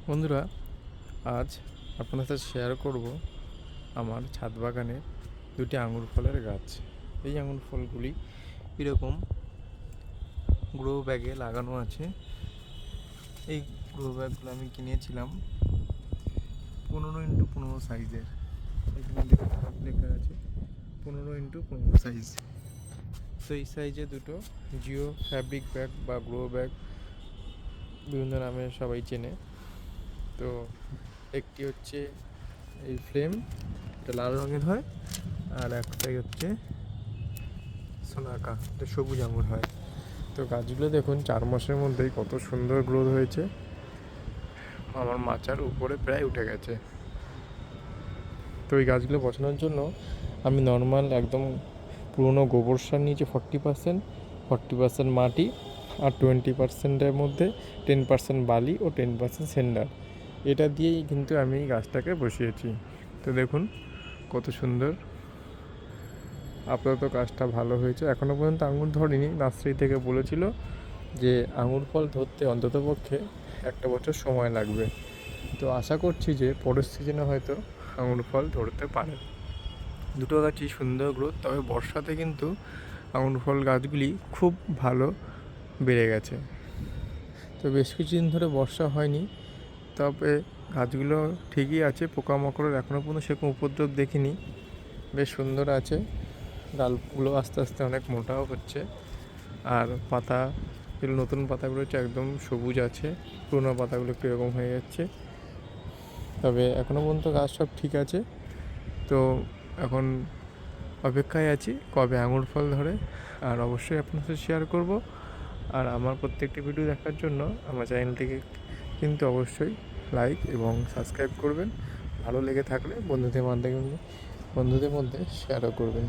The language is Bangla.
বন্ধুরা, আজ আপনাদের সাথে শেয়ার করব আমার ছাদ বাগানের দুটি আঙুর ফলের গাছ। এই আঙুর ফলগুলি এরকম গ্রো ব্যাগে লাগানো আছে। এই গ্রো ব্যাগগুলো আমি কিনেছিলাম 15x15 সাইজের। এখানে লেখা আছে 15x15 সাইজ। তো এই সাইজে দুটো জিও ফ্যাব্রিক ব্যাগ বা গ্রো ব্যাগ বিভিন্ন নামে সবাই চেনে। তো একটি হচ্ছে এই ফ্লেম, এটা লাল রঙের হয়, আর একটাই হচ্ছে সোনাকা, এটা সবুজ আঙুর হয়। তো গাছগুলো দেখুন 4 মাসের মধ্যেই কত সুন্দর গ্রোথ হয়েছে, আমার মাচার উপরে প্রায় উঠে গেছে। তো এই গাছগুলো বসানোর জন্য আমি নর্মাল একদম পুরোনো গোবর সার নিয়েছি 40% মাটি, আর 20%-এর মধ্যে 10% বালি ও 10% সেন্ডার। এটা দিয়েই কিন্তু আমি গাছটাকে বসিয়েছি। তো দেখুন কত সুন্দর, আপাতত গাছটা ভালো হয়েছে। এখনও পর্যন্ত আঙুর ধরেনি। নার্সারি থেকে বলেছিল যে আঙুর ফল ধরতে অন্ততপক্ষে 1 বছর সময় লাগবে। তো আশা করছি যে পরের সিজনে হয়তো আঙুর ফল ধরতে পারে। দুটো গাছই সুন্দর গ্রোথ, তবে বর্ষাতে কিন্তু আঙুর ফল গাছগুলি খুব ভালো বেড়ে গেছে। তো বেশ কিছুদিন ধরে বর্ষা হয়নি, তবে গাছগুলো ঠিকই আছে। পোকামাকড়ের এখনও পর্যন্ত সেরকম উপদ্রব দেখিনি, বেশ সুন্দর আছে। ডালগুলো আস্তে আস্তে অনেক মোটাও হচ্ছে, আর পাতা যেগুলো নতুন পাতাগুলো হচ্ছে একদম সবুজ আছে, পুরোনো পাতাগুলো একটু এরকম হয়ে যাচ্ছে। তবে এখনও পর্যন্ত গাছ সব ঠিক আছে। তো এখন অপেক্ষায় আছি কবে আঙুর ফল ধরে, আর অবশ্যই আপনার সাথে শেয়ার করব। আর আমার প্রত্যেকটি ভিডিও দেখার জন্য আমার চ্যানেলটিকে কিন্তু অবশ্যই লাইক এবং সাবস্ক্রাইব করবেন। ভালো লেগে থাকলে বন্ধুদের মধ্যে শেয়ারও করবেন।